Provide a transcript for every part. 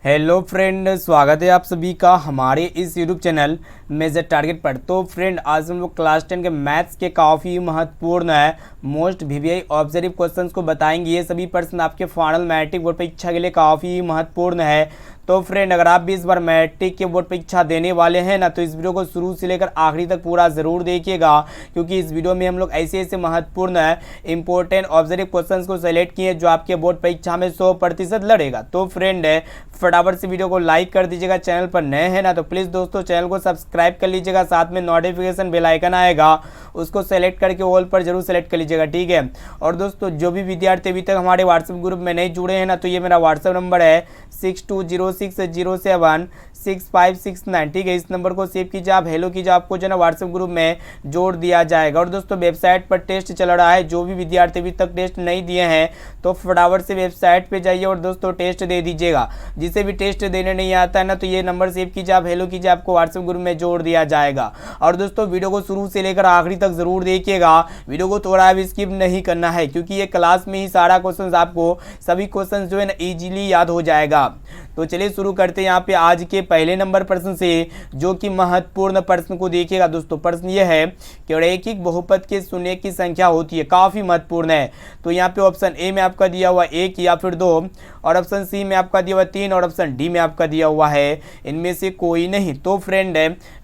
Hello friend, स्वागत है आप सभी का हमारे इस यूट्यूब चैनल मेजर टारगेट पर। तो फ्रेंड, आज हम लोग क्लास 10 के मैथ्स के काफ़ी महत्वपूर्ण है मोस्ट वीवीआई ऑब्जर्व क्वेश्चंस को बताएंगे। ये सभी प्रश्न आपके फाइनल मैट्रिक बोर्ड परीक्षा के लिए काफ़ी महत्वपूर्ण है। तो फ्रेंड, अगर आप भी इस बार मैट्रिक के बोर्ड परीक्षा देने वाले हैं ना, तो इस वीडियो को शुरू से लेकर आखिरी तक पूरा ज़रूर देखिएगा, क्योंकि इस वीडियो में हम लोग ऐसे ऐसे महत्वपूर्ण है इंपॉर्टेंट ऑब्जर्व क्वेश्चंस को सेलेक्ट किए जो आपके बोर्ड परीक्षा में 100% लड़ेगा। तो फ्रेंड, फटाफट से वीडियो को लाइक कर दीजिएगा। चैनल पर नए हैं ना, तो प्लीज़ दोस्तों चैनल को सब्सक्राइब कर लीजिएगा। साथ में नोटिफिकेशन बेल आइकन आएगा, उसको सेलेक्ट करके ऑल पर जरूर सेलेक्ट कर लीजिएगा, ठीक है। और दोस्तों, जो भी विद्यार्थी अभी तक हमारे व्हाट्सएप ग्रुप में नहीं जुड़े हैं ना, तो ये मेरा व्हाट्सएप नंबर है 6206076569, ठीक है। इस नंबर को सेव कीजिए, आप हेलो कीजिए, आपको जो है ना व्हाट्सएप ग्रुप में जोड़ दिया जाएगा। और दोस्तों, वेबसाइट पर टेस्ट चल रहा है, जो भी विद्यार्थी अभी तक टेस्ट नहीं दिए हैं तो फटाफट से वेबसाइट पे जाइए और दोस्तों टेस्ट दे दीजिएगा। जिसे भी टेस्ट देने नहीं आता है ना, तो ये नंबर सेव कीजिए, आप हेलो कीजिए, आपको व्हाट्सएप ग्रुप में जोड़ दिया जाएगा। और दोस्तों, वीडियो को शुरू से लेकर आखिरी तक जरूर देखिएगा, वीडियो को थोड़ा भी स्किप नहीं करना है, क्योंकि ये क्लास में ही सारा क्वेश्चन आपको सभी क्वेश्चन जो है ना इजीली याद हो जाएगा। तो चलिए शुरू करते हैं यहाँ पे आज के पहले नंबर प्रश्न से, जो कि महत्वपूर्ण प्रश्न को देखिएगा। दोस्तों, प्रश्न ये है कि रैखिक बहुपद के शून्य की संख्या होती है, काफी महत्वपूर्ण है। तो यहाँ पे ऑप्शन ए में आपका दिया हुआ 1 या फिर 2, और ऑप्शन सी में आपका दिया हुआ 3, और ऑप्शन डी में आपका दिया हुआ है इनमें से कोई नहीं। तो फ्रेंड,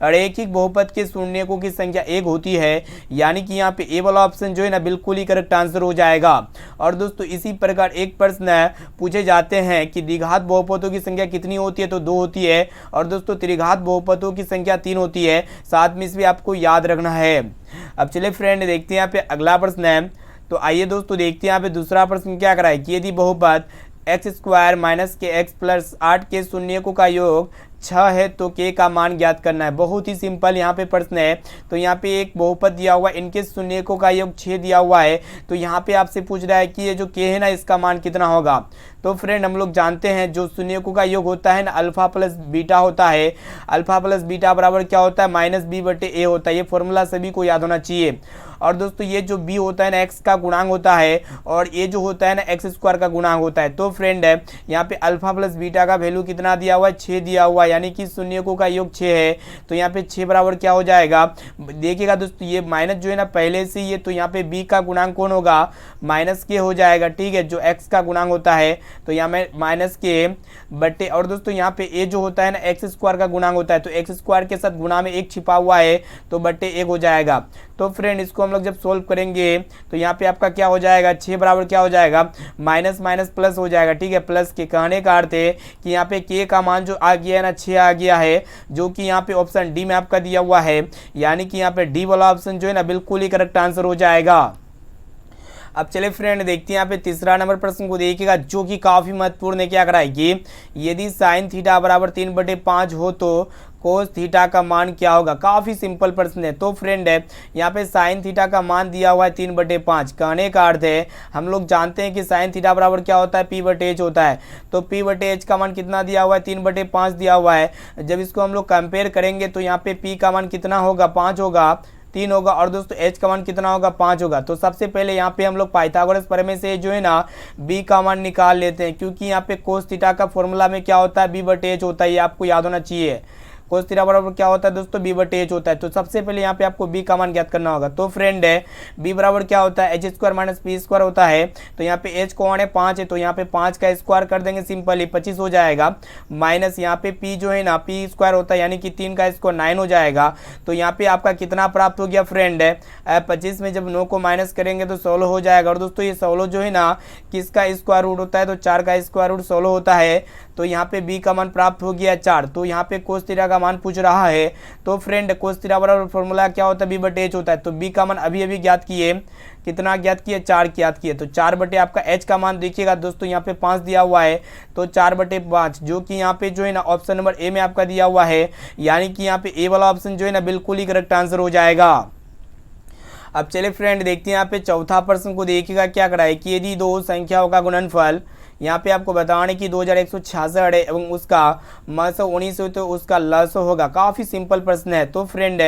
रैखिक बहुपद के शून्यकों की संख्या 1 होती है, यानी कि यहाँ पे ए वाला ऑप्शन जो है ना बिल्कुल ही करेक्ट आंसर हो जाएगा। और दोस्तों, इसी प्रकार एक प्रश्न पूछे जाते हैं कि द्विघात बहुपदों की संख्या कितनी होती है, तो 2 होती है। और दोस्तों, त्रिघात बहुपदों की संख्या 3 होती है, साथ में इसमें आपको याद रखना है। अब चलिए फ्रेंड, देखते हैं यहाँ पे अगला प्रश्न है। तो आइए दोस्तों देखते हैं यहाँ पे दूसरा प्रश्न क्या करा है कि यदि बहुपद x² माइनस के x प्लस 8 के शून्यकों का योग 6 है तो k का मान ज्ञात करना है। बहुत ही सिंपल यहाँ पे प्रश्न है। तो यहाँ पे एक बहुपद दिया हुआ है, इनके शून्यकों का योग 6 दिया हुआ है। तो यहाँ पे आपसे पूछ रहा है कि ये जो k है ना, इसका मान कितना होगा। तो फ्रेंड, हम लोग जानते हैं जो शून्यकों का योग होता है ना, अल्फा प्लस बीटा होता है। अल्फा प्लस बीटा बराबर क्या होता है, -b/a होता है। ये फॉर्मूला सभी को याद होना चाहिए। और दोस्तों, ये जो b होता है ना, x का गुणांक होता है, और ये जो होता है ना x² का गुणांक होता है। तो फ्रेंड, यहाँ पे अल्फा प्लस बीटा का वैल्यू कितना दिया हुआ है, 6 दिया हुआ है, यानी कि शून्यकों का योग 6 है। तो यहाँ पे 6 बराबर क्या हो जाएगा, देखिएगा दोस्तों, ये माइनस जो है ना पहले से ये, तो यहाँ पे b का गुणांक कौन होगा, -k हो जाएगा, ठीक है, जो x का गुणांक होता है। तो यहाँ में -k बटे, और दोस्तों यहाँ पे a जो होता है ना x² का गुणांक होता है, तो x² के साथ गुणा में 1 छिपा हुआ है, तो बटे 1 हो जाएगा। तो फ्रेंड, इसको हम लोग जब सोल्व करेंगे तो यहाँ पे आपका क्या हो जाएगा, 6 बराबर क्या हो जाएगा, माइनस माइनस प्लस हो जाएगा, ठीक है। प्लस के कहने का अर्थ है कि यहाँ पे k का मान जो आ गया है ना, 6 आ गया है, जो कि यहाँ पे ऑप्शन डी में आपका दिया हुआ है, यानी कि यहाँ पे डी वाला ऑप्शन जो है ना बिल्कुल ही करेक्ट आंसर हो जाएगा। अब चले फ्रेंड, देखते हैं यहाँ पे तीसरा नंबर प्रश्न को देखिएगा, जो कि काफी महत्वपूर्ण है। क्या कराएगी, यदि साइन थीटा बराबर 3/5 हो तो कोस थीटा का मान क्या होगा। काफी सिंपल प्रश्न है। तो फ्रेंड, यहाँ पे साइन थीटा का मान दिया हुआ है 3/5। कहने का अर्थ है, हम लोग जानते हैं कि साइन थीटा बराबर क्या होता है, p/h होता है। तो p/h का मान कितना दिया हुआ है, 3/5 दिया हुआ है। जब इसको हम लोग कंपेयर करेंगे तो यहाँ पे p का मान कितना होगा, 5 होगा, 3 होगा, और दोस्तों h का मान कितना होगा, 5 होगा। तो सबसे पहले यहाँ पे हम लोग पाइथागोरस प्रमेय से जो है ना b का मान निकाल लेते हैं, क्योंकि यहाँ पे कोस थीटा का फॉर्मूला में क्या होता है, b/h होता है। ये आपको याद होना चाहिए। कोस थीटा बराबर क्या होता है दोस्तों, b/h होता है। तो सबसे पहले यहाँ पे आपको b का मान ज्ञात करना होगा। तो फ्रेंड, b बराबर क्या होता है, h² - p² होता है। तो यहाँ पे h कौन है, 5 है, तो यहाँ पे 5 का स्क्वायर कर देंगे सिंपली, 25 हो जाएगा। माइनस यहाँ पे p जो है ना p² होता है, यानी कि 3 का स्क्वायर 9 हो जाएगा। तो यहाँ पे आपका कितना प्राप्त हो गया फ्रेंड, 25 में जब 9 को माइनस करेंगे तो 16 हो जाएगा। और दोस्तों, ये 16 जो है ना किसका स्क्वायर रूट होता है, तो 4 का स्क्वायर रूट 16 होता है। तो यहाँ पे b का मान प्राप्त हो गया 4। तो यहाँ पे कोस थीटा का मान पूछ रहा है। तो फ्रेंड, कोस थीटा बराबर फॉर्मूला क्या होता है, b/h होता है। तो b का मान अभी अभी ज्ञात किए, कितना ज्ञात किए, 4 ज्ञात किए। तो 4 बटे आपका h का मान देखिएगा दोस्तों, यहाँ पे 5 दिया हुआ है, तो 4/5, जो कि यहाँ पे जो है ना ऑप्शन नंबर ए में आपका दिया हुआ है, यानी कि यहाँ पे ए वाला ऑप्शन जो है ना बिल्कुल ही करेक्ट आंसर हो जाएगा। अब चले फ्रेंड, देखते हैं यहाँ पे चौथा प्रश्न को देखिएगा। क्या कराए कि यदि दो संख्याओं का गुणनफल, यहाँ पे आपको बताने की 2166 है एवं उसका मसो 19 हो तो उसका लसो होगा। काफ़ी सिंपल प्रश्न है। तो फ्रेंड,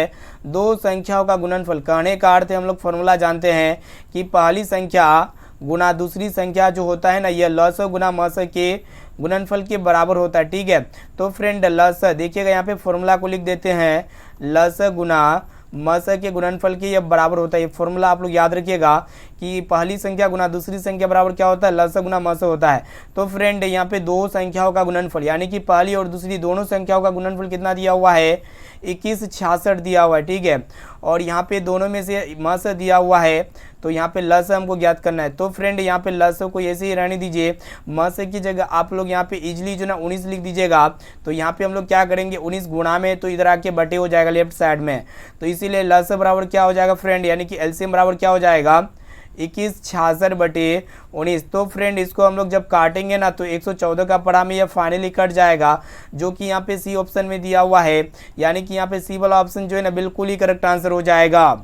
दो संख्याओं का गुणनफल, कहने का अर्थ हम लोग फॉर्मूला जानते हैं कि पहली संख्या गुना दूसरी संख्या जो होता है ना, यह लसो गुना मसो के गुणनफल के बराबर होता है। ठीक है, तो फ्रेंड लस देखिएगा यहाँ पे फॉर्मूला को लिख देते हैं, लस गुना मस के गुणनफल के ये बराबर होता है। ये फॉर्मूला आप लोग याद रखिएगा कि पहली संख्या गुना दूसरी संख्या बराबर क्या होता है, लस गुना मस होता है। तो फ्रेंड यहाँ पे दो संख्याओं का गुणनफल यानी कि पहली और दूसरी दोनों संख्याओं का गुणनफल कितना दिया हुआ है, 2166 दिया हुआ है। ठीक है, और यहाँ पे दोनों में से मस दिया हुआ है, तो यहाँ पे लस हमको ज्ञात करना है। तो फ्रेंड यहाँ पे लस को ऐसे ही रहने दीजिए, मस की जगह आप लोग यहाँ पे इजीली जो ना 19 लिख दीजिएगा। तो यहाँ पे हम लोग क्या करेंगे, 19 गुणा में तो इधर आके बटे हो जाएगा लेफ्ट साइड में, तो इसीलिए लस बराबर क्या हो जाएगा फ्रेंड, यानी कि एलसीएम बराबर क्या हो जाएगा, 2166/19। तो फ्रेंड इसको हम लोग जब काटेंगे ना तो 114 का पढ़ा में यह फाइनली कट जाएगा, जो कि यहाँ पे सी ऑप्शन में दिया हुआ है, यानी कि यहाँ पे सी वाला ऑप्शन जो है ना बिल्कुल ही करेक्ट आंसर हो जाएगा।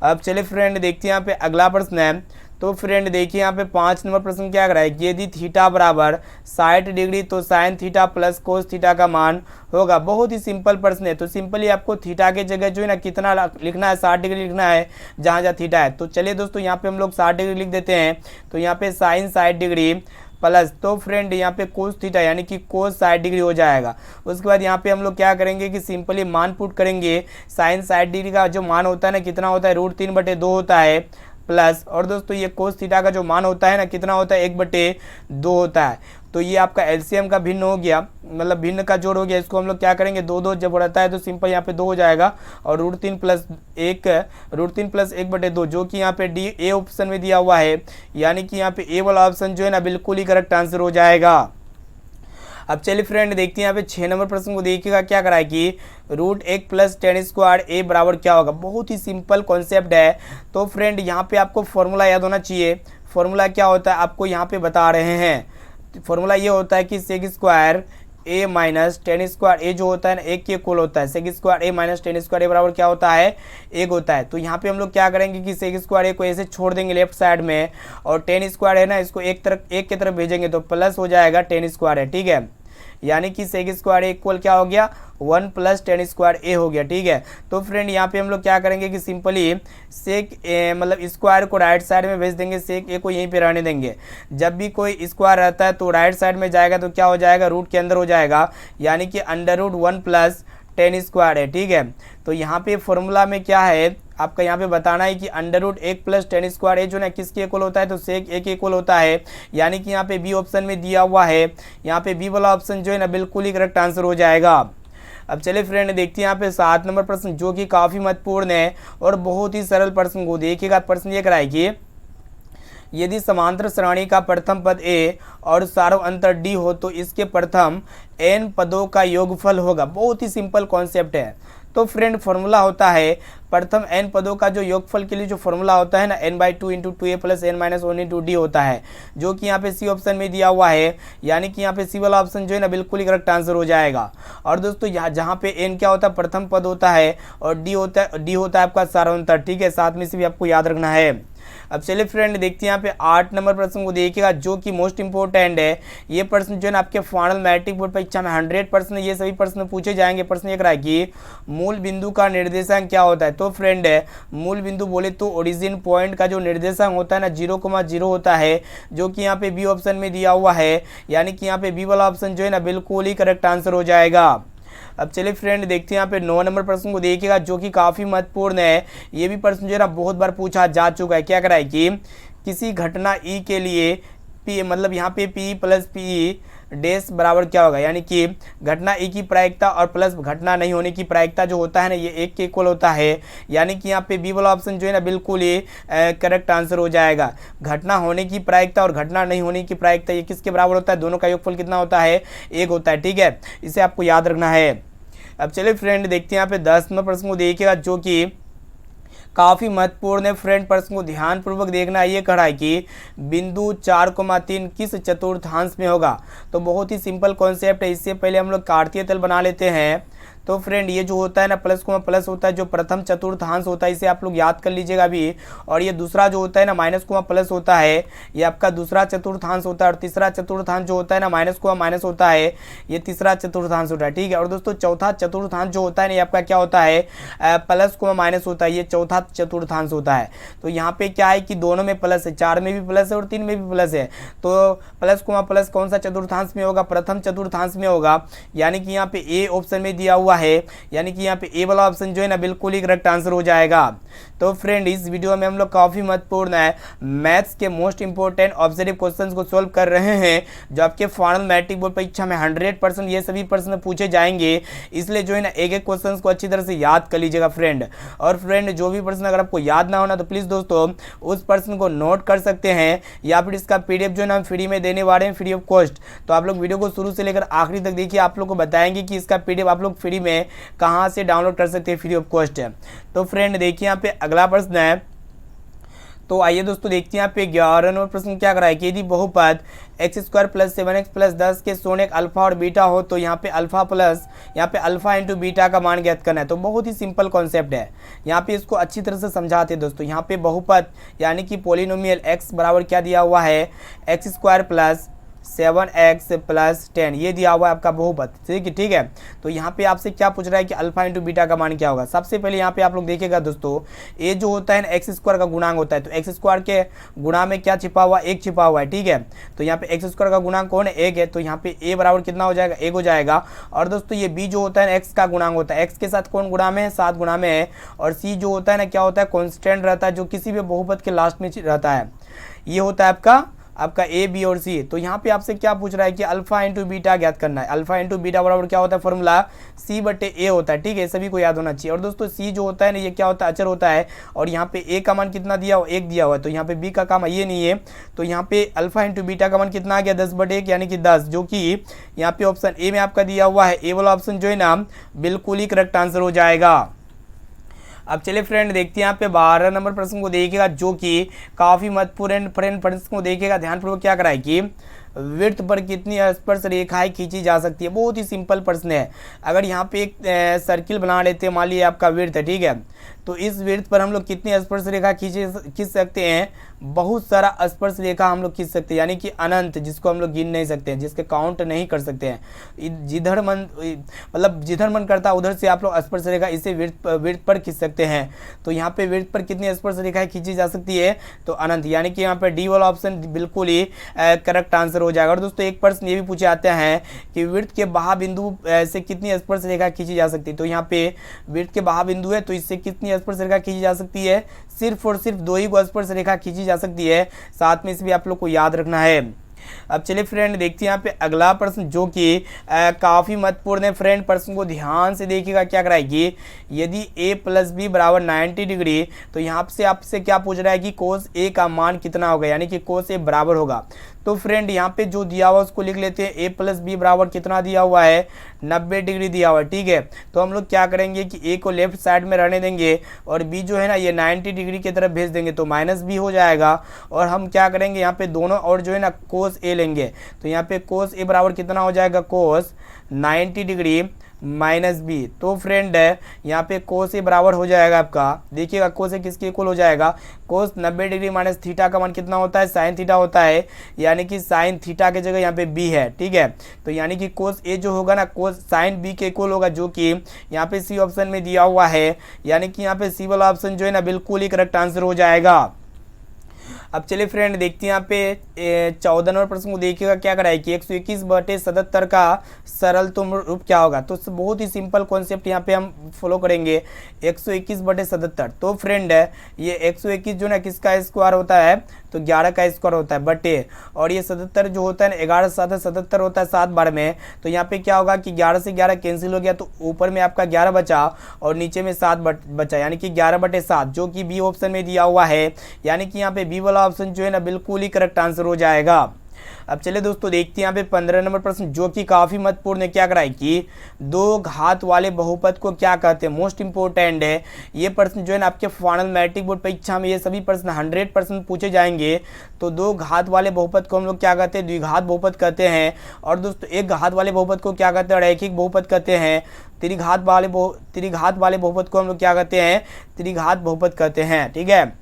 अब चलिए फ्रेंड देखते हैं यहाँ पे अगला प्रश्न है। तो फ्रेंड देखिए यहाँ पे 5 नंबर प्रश्न क्या कर रहा है, यदि थीटा बराबर 60 डिग्री तो sine theta plus cos theta का मान होगा। बहुत ही सिंपल प्रश्न है, तो सिंपली आपको थीटा के जगह जो है ना कितना लिखना है, 60 डिग्री लिखना है जहाँ जहाँ थीटा है। तो चलिए दोस्तों यहाँ पे हम लोग 60 डिग्री लिख देते हैं, तो यहाँ पे साइन 60 डिग्री प्लस, तो फ्रेंड यहाँ पे कोस थीटा यानी कि कोस 60 डिग्री हो जाएगा। उसके बाद यहाँ पे हम लोग क्या करेंगे कि सिंपली मान पुट करेंगे, साइन 60 डिग्री का जो मान होता है ना कितना होता है, √3/2 होता है प्लस, और दोस्तों ये कोस थीटा का जो मान होता है ना कितना होता है, 1/2 होता है। तो ये आपका एलसीएम का भिन्न हो गया, मतलब भिन्न का जोड़ हो गया। इसको हम लोग क्या करेंगे, 2 जब रहता है तो सिंपल यहाँ पे 2 हो जाएगा, और √3 + 1/2 जो कि यहाँ पे डी ए ऑप्शन में दिया हुआ है, यानी कि यहाँ पे ए वाला ऑप्शन जो है ना बिल्कुल ही करेक्ट आंसर हो जाएगा। अब चलिए फ्रेंड देखते हैं यहाँ पे 6 नंबर प्रश्न को देखिएगा क्या करा है कि √1 + tan² a बराबर क्या होगा। बहुत ही सिंपल कॉन्सेप्ट है। तो फ्रेंड यहाँ पे आपको फॉर्मूला याद होना चाहिए। फॉर्मूला क्या होता है आपको यहाँ पे बता रहे हैं। फॉर्मूला ये होता है कि sec² a - tan² a जो होता है ना 1 के इक्वल होता है। sec² a - tan² a बराबर क्या होता है, 1 होता है। तो यहाँ पे हम लोग क्या करेंगे कि sec² a को ऐसे छोड़ देंगे लेफ्ट साइड में, और tan² है ना इसको एक की तरफ भेजेंगे तो प्लस हो जाएगा tan² है। ठीक है, यानी कि sec² a इक्वल क्या हो गया, 1 + tan² a हो गया। ठीक है, तो फ्रेंड यहाँ पे हम लोग क्या करेंगे कि सिंपली सेक मतलब स्क्वायर को राइट साइड में भेज देंगे, सेक ए को यहीं पे रहने देंगे। जब भी कोई स्क्वायर रहता है तो राइट साइड में जाएगा तो क्या हो जाएगा, रूट के अंदर हो जाएगा, यानी कि √1 + tan² है। ठीक है, तो यहाँ पे फॉर्मूला में क्या है आपका यहाँ पे बताना है कि √1 + tan² a जो ना किसके इक्वल होता है, तो सेक ए के इक्वल होता है, यानी कि यहाँ पे बी ऑप्शन में दिया हुआ है। यहाँ पे बी वाला ऑप्शन जो है ना बिल्कुल ही करेक्ट आंसर हो जाएगा। अब चलिए फ्रेंड देखते हैं यहाँ पे 7 नंबर प्रश्न जो कि काफ़ी महत्वपूर्ण है और बहुत ही सरल प्रश्न को देखिएगा। प्रश्न ये कराए कि यदि समांतर श्रेणी का प्रथम पद a और सारों अंतर d हो तो इसके प्रथम n पदों का योगफल होगा। बहुत ही सिंपल कॉन्सेप्ट है। तो फ्रेंड फॉर्मूला होता है प्रथम n पदों का जो योगफल के लिए जो फॉर्मूला होता है ना n/2 × 2a + n - 1 × d होता है, जो कि यहाँ पे सी ऑप्शन में दिया हुआ है, यानी कि यहाँ पे सी वाला ऑप्शन जो है ना बिल्कुल ही करेक्ट आंसर हो जाएगा। और दोस्तों यहाँ जहाँ पे n क्या होता है, प्रथम पद होता है, और d होता है आपका सारांतर। ठीक है, साथ में से भी आपको याद रखना है। अब चलिए फ्रेंड देखते हैं यहाँ पे 8 नंबर प्रश्न को देखिएगा जो कि मोस्ट इंपोर्टेंट है। ये प्रश्न जो है ना आपके फाइनल मैट्रिक बोर्ड परीक्षा में 100% ये सभी प्रश्न पूछे जाएंगे। प्रश्न ये करा कि मूल बिंदु का निर्देशांक क्या होता है। तो फ्रेंड मूल बिंदु बोले तो ओरिजिन पॉइंट का जो निर्देशांक होता है ना 0,0 होता है, जो कि यहाँ पे बी ऑप्शन में दिया हुआ है, यानी कि यहाँ पे बी वाला ऑप्शन जो है ना बिल्कुल ही करेक्ट आंसर हो जाएगा। अब चलिए फ्रेंड देखते हैं यहाँ पे 9 नंबर प्रश्न को देखिएगा जो कि काफ़ी महत्वपूर्ण है। ये भी प्रश्न जो है ना बहुत बार पूछा जा चुका है। क्या कराए कि किसी घटना ई के लिए पी मतलब यहाँ पे पी + पी डैश बराबर क्या होगा, यानी कि घटना ई की प्रायिकता और प्लस घटना नहीं होने की प्रायिकता जो होता है ना ये 1 के इक्वल होता है, यानी कि यहाँ पे बी वाला ऑप्शन जो है ना बिल्कुल ही करेक्ट आंसर हो जाएगा। घटना होने की प्रायिकता और घटना नहीं होने की प्रायिकता ये किसके बराबर होता है, दोनों का योगफल कितना होता है, 1 होता है। ठीक है, इसे आपको याद रखना है। अब चलिए फ्रेंड देखते हैं यहाँ पे 10 नंबर प्रश्न को देखिएगा जो कि काफ़ी महत्वपूर्ण है। फ्रेंड प्रश्न को ध्यानपूर्वक देखना। ये कहा है कि बिंदु 4,3 किस चतुर्थांश में होगा। तो बहुत ही सिंपल कॉन्सेप्ट है। इससे पहले हम लोग कार्तीय तल बना लेते हैं। तो फ्रेंड ये जो होता है ना प्लस कोमा प्लस होता है, जो प्रथम चतुर्थांश होता है इसे आप लोग याद कर लीजिएगा अभी। और ये दूसरा जो होता है ना माइनस कोमा प्लस होता है, ये आपका दूसरा चतुर्थांश होता है। और तीसरा चतुर्थांश जो होता है ना माइनस कोमा माइनस होता है, ये तीसरा चतुर्थांश होता है, ठीक है। और दोस्तों चौथा चतुर्थांश जो होता है ना ये आपका क्या होता है, प्लस कोमा माइनस होता है, ये चौथा चतुर्थांश होता है। तो यहाँ पे क्या है कि दोनों में प्लस है, 4 में भी प्लस है और 3 में भी प्लस है। तो प्लस कोमा प्लस कौन सा चतुर्थांश में होगा, प्रथम चतुर्थांश में होगा, यानी कि यहाँ पे ए ऑप्शन में दिया हुआ है, यानी कि यहाँ पे ए वाला ऑप्शन जो है ना बिल्कुल ही करेक्ट आंसर हो जाएगा। तो फ्रेंड इस वीडियो में हम लोग काफी महत्वपूर्ण है मैथ्स के मोस्ट इंपोर्टेंट ऑब्जर्व क्वेश्चंस को सॉल्व कर रहे हैं, जो आपके फाइनल मैट्रिक बोर्ड परीक्षा में 100% ये सभी प्रश्न पूछे जाएंगे। इसलिए जो है ना एक एक क्वेश्चन को अच्छी तरह से याद कर लीजिएगा फ्रेंड। और फ्रेंड जो भी प्रश्न अगर आपको याद ना होना तो प्लीज दोस्तों उस प्रश्न को नोट कर सकते हैं, या फिर इसका पीडीएफ जो है ना हम फ्री में देने वाले हैं, फ्री ऑफ कॉस्ट। तो आप लोग वीडियो को शुरू से लेकर आखिरी तक देखिए, आप लोग को बताएंगे कि इसका पीडीएफ आप लोग फ्री में कहां से डाउनलोड कर सकते हैं, फ्री ऑफ कॉस्ट है। तो फ्रेंड देखिए यहाँ पे अगला प्रश्न है, तो आइए दोस्तों देखते हैं यहाँ पे 11 नंबर प्रश्न क्या करा है कि यदि बहुपद x² + 7x + 10 के शून्य अल्फा और बीटा हो तो यहाँ पे अल्फा प्लस यहाँ पे अल्फा इंटू बीटा का मान ज्ञात करना है। तो बहुत ही सिंपल कॉन्सेप्ट है, यहाँ पे इसको अच्छी तरह से समझाते हैं दोस्तों। यहाँ पे बहुपद यानी कि पॉलिनोमियल x बराबर क्या दिया हुआ है, x² + 7x + 10 ये दिया हुआ है आपका बहुपद, ठीक है। तो यहाँ पे आपसे क्या पूछ रहा है कि अल्फा इंटू बीटा का मान क्या होगा। सबसे पहले यहाँ पे आप लोग देखिएगा दोस्तों, ये जो होता है ना x² का गुणांक होता है, तो x² के गुणा में क्या छिपा हुआ, 1 छिपा हुआ है, ठीक है। तो यहाँ पे x² का गुणांक कौन है, 1 है। तो यहाँ पे a बराबर कितना हो जाएगा, 1 हो जाएगा। और दोस्तों ये b जो होता है x का गुणांक होता है, x के साथ कौन गुणा में है, 7 गुणा में है। और c जो होता है ना क्या होता है, कॉन्स्टेंट रहता है, जो किसी भी बहुपद के लास्ट में रहता है। ये होता है आपका ए बी और सी। तो यहाँ पे आपसे क्या पूछ रहा है कि अल्फा इंटू बीटा ज्ञात करना है। अल्फा इंटू बीटा बराबर क्या होता है, फॉर्मूला c/a होता है, ठीक है। सभी को याद होना चाहिए। और दोस्तों c जो होता है ना ये क्या होता है, अचर होता है। और यहाँ पे a का मान कितना दिया हुआ, 1 दिया हुआ है। तो यहाँ पे b का काम ये नहीं है। तो यहाँ पे अल्फा इंटू बीटा का मान कितना आ गया, 10/1 यानी कि 10, जो कि यहाँ पे ऑप्शन ए में आपका दिया हुआ है। ए वाला ऑप्शन जो है ना बिल्कुल ही करेक्ट आंसर हो जाएगा। अब चलिए फ्रेंड देखते हैं यहाँ पे 12 नंबर प्रश्न को देखिएगा, जो कि काफी महत्वपूर्ण प्रश्न को देखिएगा ध्यानपूर्वक। क्या कराए कि वृत्त पर कितनी स्पर्श रेखाएं खींची जा सकती है। बहुत ही सिंपल प्रश्न है। अगर यहाँ पे एक सर्किल बना लेते हैं, मान लीजिए आपका वृत्त है, ठीक है। तो इस वृत्त पर हम लोग कितनी स्पर्श रेखा खींच सकते हैं, बहुत सारा स्पर्श रेखा हम लोग खींच सकते हैं, यानी कि अनंत, जिसको हम लोग गिन नहीं सकते हैं, जिसके काउंट नहीं कर सकते हैं। जिधर मन करता है उधर से आप लोग स्पर्श रेखा इसे वृत्त पर खींच सकते हैं। तो यहाँ पे वृत्त पर कितनी स्पर्श रेखाएं खींची जा सकती है, तो अनंत, यानी कि यहाँ पे डी वाला ऑप्शन बिल्कुल ही करेक्ट आंसर हो जाएगा। और दोस्तों एक प्रश्न ये भी पूछे जाते हैं कि वृत्त के बाह्य बिंदु से कितनी स्पर्श रेखा खींची जा सकती है। तो यहाँ पे वृत्त के बाह्य बिंदु है, तो इससे कितनी स्पर्श रेखा खींची जा सकती है, सिर्फ और सिर्फ 2 ही स्पर्श रेखा खींची जा सकती है। साथ में इसे भी आप लोग को याद रखना है। अब चलिए फ्रेंड देखते हैं यहाँ पे अगला प्रश्न, जो कि काफी महत्वपूर्ण है फ्रेंड। प्रश्न को ध्यान से देखिएगा क्या कराएगी, यदि a + b = 90 डिग्री, तो यहाँ से आपसे क्या पूछ रहा है कि cos a का मान कितना होगा, यानी कि cos a बराबर होगा। तो फ्रेंड यहाँ पे जो दिया हुआ उसको लिख लेते हैं। a + b बराबर कितना दिया हुआ है, 90 डिग्री दिया हुआ है, ठीक है। तो हम लोग क्या करेंगे कि a को लेफ्ट साइड में रहने देंगे और b जो है ना ये 90 डिग्री की तरफ भेज देंगे, तो -b हो जाएगा। और हम क्या करेंगे यहाँ पे दोनों और जो है ना cos a लेंगे। तो यहाँ पे cos a बराबर कितना हो जाएगा, cos 90 डिग्री -b। तो फ्रेंड यहाँ पे cos a बराबर हो जाएगा आपका, देखिएगा cos a किसके इक्वल हो जाएगा, cos 90 डिग्री - थीटा का मान कितना होता है, sin थीटा होता है, यानी कि sin थीटा की जगह यहाँ पे b है, ठीक है। तो यानी कि cos a जो होगा ना cos sin b के इक्वल होगा, जो कि यहाँ पे c ऑप्शन में दिया हुआ है, यानी कि यहाँ पे c वाला ऑप्शन जो है ना बिल्कुल ही करेक्ट आंसर हो जाएगा। अब चलिए फ्रेंड देखते हैं यहाँ पे 14 नंबर प्रश्न को देखिएगा क्या करा है कि 121/77 का सरलतम रूप क्या होगा। तो बहुत ही सिंपल कॉन्सेप्ट यहाँ पे हम फॉलो करेंगे, 121/77। तो फ्रेंड ये 121 जो ना किसका स्क्वायर होता है, तो 11 का स्क्वायर होता है बटे, और ये 77 जो होता है ना 11 7 77 होता है 7 बार में। तो यहाँ पे क्या होगा कि 11 से 11 कैंसिल हो गया, तो ऊपर में आपका 11 बचा और नीचे में 7 बचा, यानी कि 11/7, जो कि बी ऑप्शन में दिया हुआ है। यानी कि यहाँ पे बी वाला ऑप्शन जो है ना बिल्कुल ही करेक्ट आंसर हो जाएगा। अब चलिए दोस्तों देखते हैं यहाँ पे 15 नंबर प्रश्न जो कि काफ़ी महत्वपूर्ण है। क्या कराए कि दो घात वाले बहुपद को क्या कहते हैं, मोस्ट इंपोर्टेंट है ये प्रश्न जो है ना आपके फाइनल मैट्रिक बोर्ड परीक्षा में ये सभी प्रश्न 100% पूछे जाएंगे। तो दो घात वाले बहुपद को हम लोग क्या कहते हैं, द्विघात बहुपद कहते हैं। और दोस्तों एक घात वाले बहुपद को क्या कहते हैं, रैखिक बहुपद कहते हैं। त्रिघात वाले बहुपद को हम लोग क्या कहते हैं, त्रिघात बहुपद कहते हैं। ठीक है,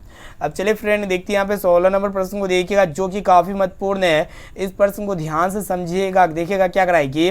अब चलिए फ्रेंड देखते हैं यहाँ पे 16 नंबर प्रश्न को देखिएगा जो कि काफ़ी महत्वपूर्ण है। इस प्रश्न को ध्यान से समझिएगा। देखिएगा क्या कराएगी,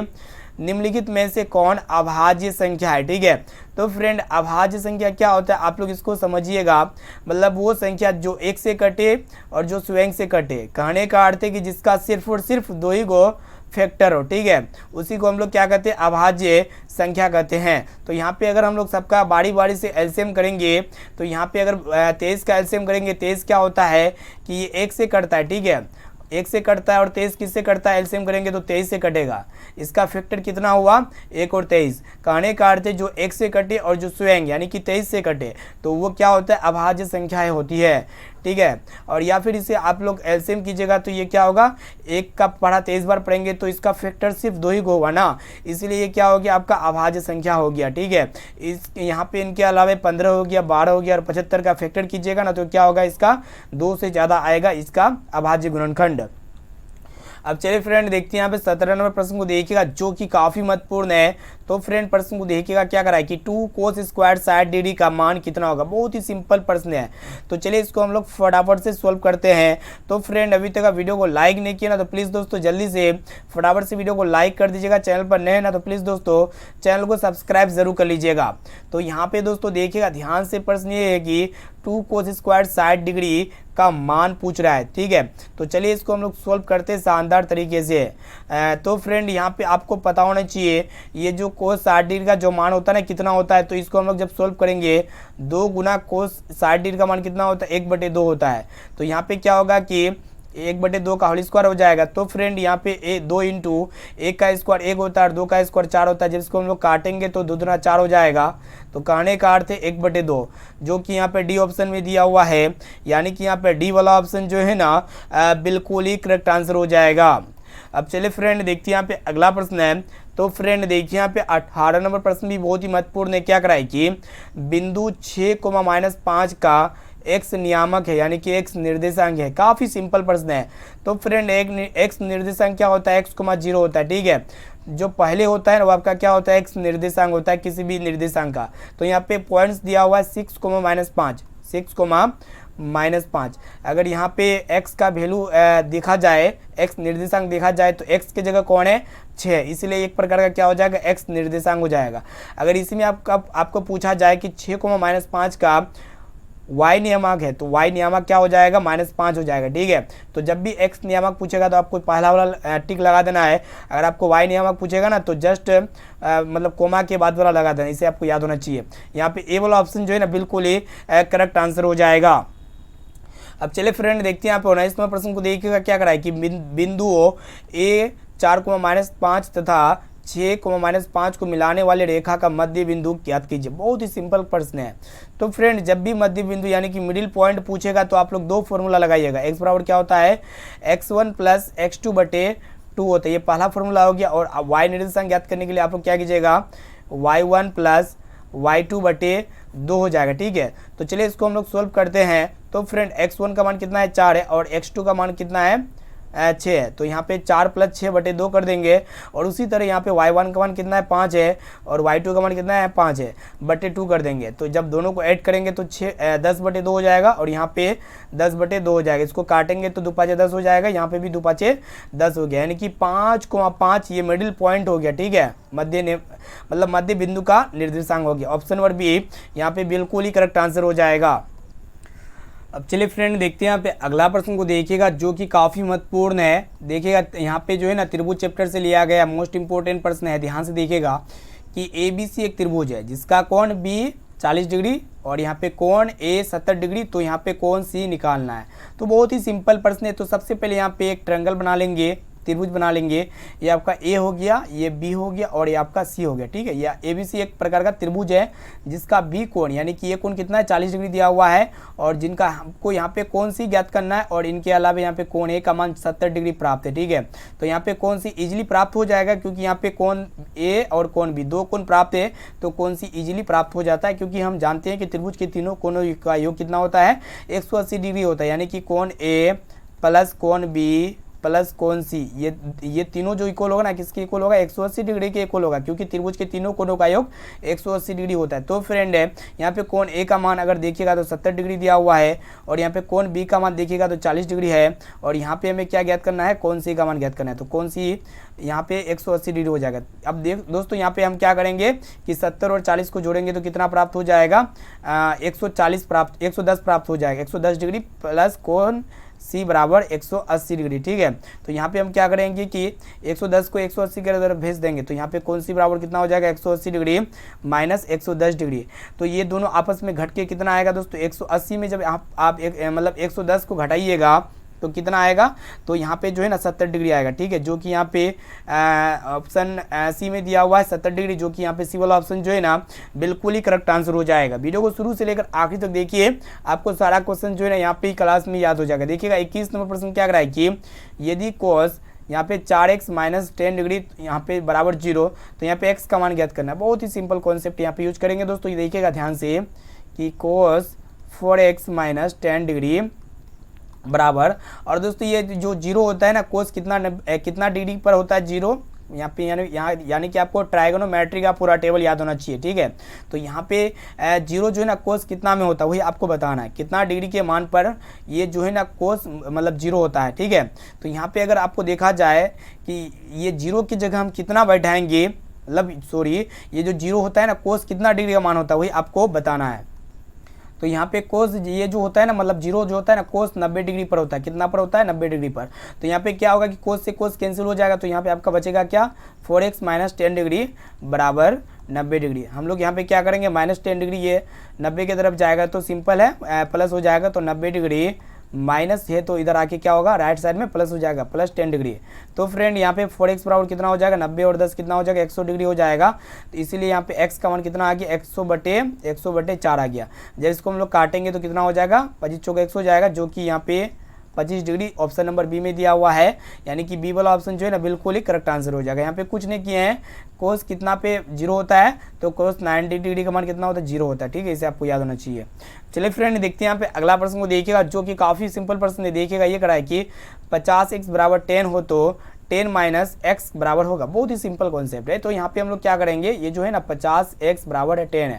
निम्नलिखित में से कौन अभाज्य संख्या है। ठीक है, तो फ्रेंड अभाज्य संख्या क्या होता है आप लोग इसको समझिएगा। मतलब वो संख्या जो एक से कटे और जो स्वयं से कटे। कहने का अर्थ है कि जिसका सिर्फ और सिर्फ दो ही गो फैक्टर हो। ठीक है, उसी को हम लोग क्या कहते हैं, अभाज्य संख्या कहते हैं। तो यहाँ पे अगर हम लोग सबका बारी बारी से एलसीएम करेंगे तो यहाँ पे अगर 23 का एलसीएम करेंगे, 23 क्या होता है कि ये एक से कटता है। ठीक है, एक से कटता है और 23 किससे कटता है, एलसीएम करेंगे तो 23 से कटेगा। इसका फैक्टर कितना हुआ, 1 और 23। कहने का अर्थ है जो एक से कटे और जो स्वयं यानी कि 23 से कटे तो वो क्या होता है, अभाज्य संख्याएं होती है। ठीक है, और या फिर इसे आप लोग एलसीएम कीजिएगा तो ये क्या होगा, एक का पढ़ा 23 बार पढ़ेंगे तो इसका फैक्टर सिर्फ 2 ही होगा ना, इसलिए ये क्या हो गया आपका अभाज्य संख्या हो गया। ठीक है, इस यहाँ पे इनके अलावा 15 हो गया, 12 हो गया और 75 का फैक्टर कीजिएगा ना तो क्या होगा, इसका 2 से ज़्यादा आएगा इसका अभाज्य गुणनखंड। अब चलिए फ्रेंड देखते हैं यहाँ पे 17 नंबर प्रश्न को देखिएगा जो कि काफ़ी महत्वपूर्ण है। तो फ्रेंड प्रश्न को देखिएगा क्या कराए कि 2 cos स्क्वायर 60 डिग्री का मान कितना होगा। बहुत ही सिंपल प्रश्न है, तो चलिए इसको हम लोग फटाफट से सॉल्व करते हैं। तो फ्रेंड अभी तक वीडियो को लाइक नहीं किया ना तो प्लीज़ दोस्तों जल्दी से फटाफट से वीडियो को लाइक कर दीजिएगा। चैनल पर नए ना तो प्लीज़ दोस्तों चैनल को सब्सक्राइब जरूर कर लीजिएगा। तो यहाँ पे दोस्तों देखिएगा ध्यान से, प्रश्न ये है कि 2 cos स्क्वायर 60 डिग्री का मान पूछ रहा है। ठीक है, तो चलिए इसको हम लोग सॉल्व करते हैं शानदार तरीके से। तो फ्रेंड यहाँ पे आपको पता होना चाहिए ये जो cos 60 डिग्री का जो मान होता है ना कितना होता है, तो इसको हम लोग जब सॉल्व करेंगे 2 गुना cos 60 डिग्री का मान कितना होता है, 1/2 होता है। तो यहाँ पे क्या होगा कि 1/2 का होल स्क्वायर हो जाएगा। तो फ्रेंड यहाँ पे 2 इंटू 1 का स्क्वायर 1 होता है और 2 का स्क्वायर 4 होता है। जब इसको हम लोग काटेंगे तो 2 दूना 4 हो जाएगा। तो कहने का अर्थ है 1/2 जो कि यहाँ पे डी ऑप्शन में दिया हुआ है, यानी कि यहाँ पे डी वाला ऑप्शन जो है ना बिल्कुल ही करेक्ट आंसर हो जाएगा। अब चलिए फ्रेंड देखते हैं यहाँ पे अगला प्रश्न है। तो फ्रेंड देखिए यहाँ पे 18 नंबर प्रश्न भी बहुत ही महत्वपूर्ण है। क्या कराए कि बिंदु 6, -5 का एक्स नियामक है, यानी कि एक्स निर्देशांक है। काफ़ी सिंपल प्रश्न है। तो फ्रेंड एक एक्स निर्देशांक क्या होता है, x,0 होता है। ठीक है, जो पहले होता है ना वो आपका क्या होता है, एक्स निर्देशांक होता है किसी भी निर्देशांक का। तो यहाँ पे पॉइंट्स दिया हुआ है 6,-5, 6,-5। अगर यहाँ पे x का वैल्यू देखा जाए, x निर्देशांक देखा जाए तो x की जगह कौन है, 6, इसलिए एक प्रकार का क्या हो जाएगा, x निर्देशांक हो जाएगा। अगर इसी में आपको पूछा जाए कि 6,-5 का y नियामक है तो y नियामक क्या हो जाएगा, -5 हो जाएगा। ठीक है, तो जब भी x नियामक पूछेगा तो आपको पहला वाला टिक लगा देना है। अगर आपको y नियामक पूछेगा ना तो जस्ट मतलब कोमा के बाद वाला लगा देना, इसे आपको याद होना चाहिए। यहाँ पे ए वाला ऑप्शन जो है ना बिल्कुल ही करेक्ट आंसर हो जाएगा। अब चलिए फ्रेंड देखते हैं यहाँ पे 19वां प्रश्न को देखिएगा क्या कराए कि बिंदुओं a 4,-5 तथा 6,-5 को मिलाने वाले रेखा का मध्य बिंदु ज्ञात कीजिए। बहुत ही सिंपल प्रश्न है। तो फ्रेंड जब भी मध्य बिंदु यानी कि मिडिल पॉइंट पूछेगा तो आप लोग 2 फॉर्मूला लगाइएगा। x बराबर क्या होता है, x1 + x2/2 होता है, ये पहला फॉर्मूला हो गया। और y निर्देशांक ज्ञात करने के लिए आप लोग क्या कीजिएगा, y1 + y2/2 हो जाएगा। ठीक है, तो चलिए इसको हम लोग सोल्व करते हैं। तो फ्रेंड x1 का मान कितना है, 4 है और x2 का मान कितना है, 6 है। तो यहाँ पे 4 + 6/2 कर देंगे। और उसी तरह यहाँ पे y1 का मान कितना है, 5 है और y2 का मान कितना है, 5 है, /2 कर देंगे। तो जब दोनों को ऐड करेंगे तो 10/2 हो जाएगा और यहाँ पे 10/2 हो जाएगा। इसको काटेंगे तो 2×5 10 हो जाएगा, यहाँ पे भी 2×5 10 हो गया, यानी कि 5,5 ये मिडिल पॉइंट हो गया। ठीक है, मतलब मध्य बिंदु का निर्देशांक हो गया। ऑप्शन नंबर बी यहाँ पे बिल्कुल ही करेक्ट आंसर हो जाएगा। अब चलिए फ्रेंड देखते हैं यहाँ पे अगला प्रश्न को देखिएगा जो कि काफ़ी महत्वपूर्ण है। देखिएगा यहाँ पे जो है ना त्रिभुज चैप्टर से लिया गया मोस्ट इंपोर्टेंट प्रश्न है। ध्यान से देखिएगा कि ABC एक त्रिभुज है जिसका कोण B 40 डिग्री और यहाँ पे कोण A 70 डिग्री, तो यहाँ पे कोण C निकालना है। तो बहुत ही सिंपल प्रश्न है। तो सबसे पहले यहाँ पे एक ट्रायंगल बना लेंगे। त्रिभुज बना लेंगे। ये आपका ए हो गया, ये बी हो गया और ये आपका सी हो गया, ठीक है। या ABC एक प्रकार का त्रिभुज है जिसका बी कोण यानी कि ये कोण कितना है 40 डिग्री दिया हुआ है और जिनका हमको यहाँ पे कोण सी ज्ञात करना है और इनके अलावा यहाँ पे कोण ए का मान 70 डिग्री प्राप्त है, ठीक है। तो यहाँ पे कोण सी इजीली प्राप्त हो जाएगा क्योंकि यहाँ पे कोण ए और कोण बी दो कोण प्राप्त है तो कोण सी इजीली प्राप्त हो जाता है क्योंकि हम जानते हैं कि त्रिभुज के तीनों कोणों का योग कितना होता है 180 डिग्री होता है, यानी कि कोण ए प्लस कोण बी प्लस कोण सी ये तीनों जो इक्वल होगा ना किसके इक्वल होगा 180 डिग्री के इक्वल होगा क्योंकि त्रिभुज के तीनों कोणों का योग 180 डिग्री होता है। तो फ्रेंड है यहाँ पे कोण ए का मान अगर देखिएगा तो 70 डिग्री दिया हुआ है और यहाँ पे कोण बी का मान देखिएगा तो 40 डिग्री है और यहाँ पे हमें क्या ज्ञात करना है कोण सी का मान ज्ञात करना है। तो कोण सी यहाँ पे 180 डिग्री हो जाएगा। अब दोस्तों यहाँ पे हम क्या करेंगे कि 70 और 40 को जोड़ेंगे तो कितना प्राप्त हो जाएगा 110 प्राप्त हो जाएगा। 110 डिग्री प्लस कोण सी बराबर 180 डिग्री, ठीक है। तो यहाँ पे हम क्या करेंगे कि 110 को 180 के तरफ भेज देंगे तो यहाँ पे कोण सी बराबर कितना हो जाएगा 180 डिग्री माइनस 110 डिग्री। तो ये दोनों आपस में घट के कितना आएगा दोस्तों 180 में जब आप मतलब 110 को घटाइएगा तो कितना आएगा तो यहाँ पे जो है ना 70 डिग्री आएगा, ठीक है, जो कि यहाँ पे ऑप्शन सी में दिया हुआ है 70 डिग्री, जो कि यहाँ पे सी वाला ऑप्शन जो है ना बिल्कुल ही करेक्ट आंसर हो जाएगा। वीडियो को शुरू से लेकर आखिरी तक देखिए, आपको सारा क्वेश्चन जो है ना यहाँ पे क्लास में याद हो जाएगा। देखिएगा 21 नंबर प्रश्न क्या कराए कि यदि कोस यहाँ पे 4x माइनस 10 डिग्री यहाँ पे बराबर 0 तो यहाँ पे x का मान ज्ञात करना है। बहुत ही सिंपल कॉन्सेप्ट यहाँ पे यूज करेंगे दोस्तों। ये देखिएगा ध्यान से कि कोस 4x माइनस 10 डिग्री बराबर, और दोस्तों ये जो 0 होता है ना कोस कितना डिग्री पर होता है 0 यहाँ पे यानी कि आपको ट्राइगोनोमेट्री का पूरा टेबल याद होना चाहिए, ठीक है। तो यहाँ पे 0 जो है ना कोस कितना में होता है वही आपको बताना है, कितना डिग्री के मान पर ये जो है ना कोस मतलब 0 होता है, ठीक है। तो यहाँ पे अगर आपको देखा जाए कि ये 0 की जगह हम कितना बैठाएंगे मतलब सॉरी ये जो 0 होता है ना कोस कितना डिग्री का मान होता है वही आपको बताना है। तो यहाँ पे कोस ये जो होता है ना मतलब 0 जो होता है ना कोस 90 डिग्री पर होता है, कितना पर होता है 90 डिग्री पर। तो यहाँ पे क्या होगा कि कोस से कोस कैंसिल हो जाएगा तो यहाँ पे आपका बचेगा क्या 4x माइनस 10 डिग्री बराबर 90 डिग्री। हम लोग यहाँ पे क्या करेंगे माइनस 10 डिग्री ये 90 की तरफ जाएगा तो सिंपल है प्लस हो जाएगा तो 90 डिग्री माइनस है तो इधर आके क्या होगा राइट साइड में प्लस हो जाएगा प्लस 10 डिग्री। तो फ्रेंड यहाँ पे 4x बराबर कितना हो जाएगा 90 और 10 कितना हो जाएगा 100 डिग्री हो जाएगा। तो इसीलिए यहाँ पे x का मान कितना आ गया 100/4 आ गया। जब इसको हम लोग काटेंगे तो कितना हो जाएगा 25 चौका 100 हो जाएगा, जो कि यहाँ पे 25 डिग्री ऑप्शन नंबर बी में दिया हुआ है, यानी कि बी वाला ऑप्शन जो है ना बिल्कुल ही करेक्ट आंसर हो जाएगा। यहाँ पे कुछ नहीं किए हैं, कोस कितना पे 0 होता है तो कोस 90 डिग्री का मान कितना होता है 0 होता है, ठीक है, इसे आपको याद होना चाहिए। चलिए फ्रेंड देखते हैं यहाँ पे अगला प्रश्न को देखिएगा जो कि काफ़ी सिंपल प्रश्न है। देखिएगा ये कराए कि 50x बराबर 10 हो तो 10 माइनस एक्स बराबर होगा। बहुत ही सिंपल कॉन्सेप्ट है। तो यहाँ पे हम लोग क्या करेंगे ये जो है ना 50x बराबर है 10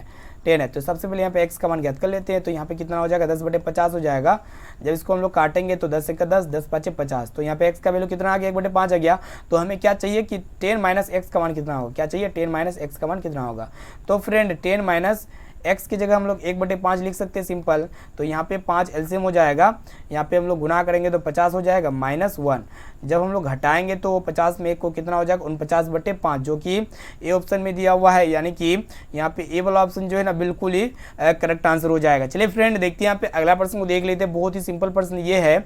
है तो सबसे पहले यहाँ पे x का मान ज्ञात कर लेते हैं। तो यहाँ पे कितना हो जाएगा 10/50 हो जाएगा। जब इसको हम लोग काटेंगे तो 10 का 10 10 5 50। तो यहाँ पे x का वैल्यू कितना आ गया 1/5 आ गया। तो हमें क्या चाहिए कि 10 माइनस एक्स का मान कितना होगा, क्या चाहिए 10 माइनस एक्स का मान कितना होगा। तो फ्रेंड 10 माइनस x की जगह हम लोग 1/5 लिख सकते हैं सिंपल। तो यहाँ पे 5 एलसीएम हो जाएगा, यहाँ पे हम लोग गुना करेंगे तो 50 हो जाएगा माइनस 1। जब हम लोग घटाएंगे तो 50 में 1 को कितना हो जाएगा 49/5, जो कि ए ऑप्शन में दिया हुआ है, यानी कि यहाँ पे ए वाला ऑप्शन जो है ना बिल्कुल ही करेक्ट आंसर हो जाएगा। चलिए फ्रेंड देखते हैं यहाँ पे अगला प्रश्न को देख लेते हैं। बहुत ही सिंपल प्रश्न ये है